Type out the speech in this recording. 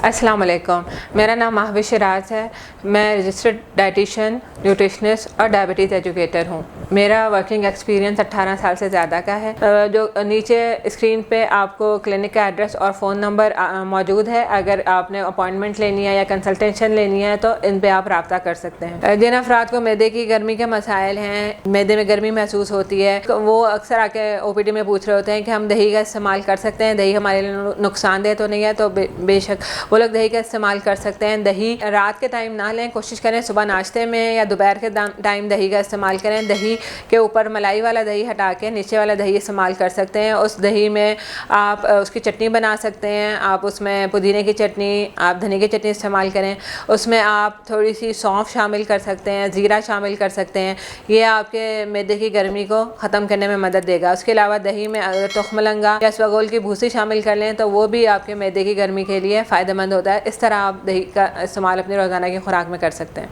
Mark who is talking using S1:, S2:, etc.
S1: अस्सलाम वालेकुम। मेरा नाम महविश शिराज है। मैं रजिस्टर्ड डाइटिशियन, न्यूट्रिशनिस्ट और डायबिटीज़ एजुकेटर हूँ। मेरा वर्किंग एक्सपीरियंस 18 साल से ज़्यादा का है। जो नीचे स्क्रीन पे आपको क्लिनिक का एड्रेस और फ़ोन नंबर मौजूद है। अगर आपने अपॉइंटमेंट लेनी है या कंसल्टेशन लेनी है तो इन पे आप रब्ता कर सकते हैं। जिन अफराद को मैदे की गर्मी के मसाइल हैं, मैदे में गर्मी महसूस होती है, तो वो अक्सर आके OPD में पूछ रहे होते हैं कि हम दही का इस्तेमाल कर सकते हैं, दही हमारे लिए नुकसानदेह तो नहीं है। तो बेशक वो लोग दही का इस्तेमाल कर सकते हैं। दही रात के टाइम ना लें, कोशिश करें सुबह नाश्ते में या दोपहर के टाइम दही का इस्तेमाल करें। दही के ऊपर मलाई वाला दही हटा के नीचे वाला दही इस्तेमाल कर सकते हैं। उस दही में आप उसकी चटनी बना सकते हैं। आप उसमें पुदीने की चटनी, आप धनिया की चटनी इस्तेमाल करें। उसमें आप थोड़ी सी सौंफ शामिल कर सकते हैं, ज़ीरा शामिल कर सकते हैं। ये आपके मैदे की गर्मी को ख़त्म करने में मदद देगा। उसके अलावा दही में अगर तुखमलंगा या स्वगोल की भूसी शामिल कर लें तो वो भी आपके मैदे की गर्मी के लिए फ़ायदेमंद होता है। इस तरह आप दही का इस्तेमाल अपनी रोज़ाना की खुराक में कर सकते हैं।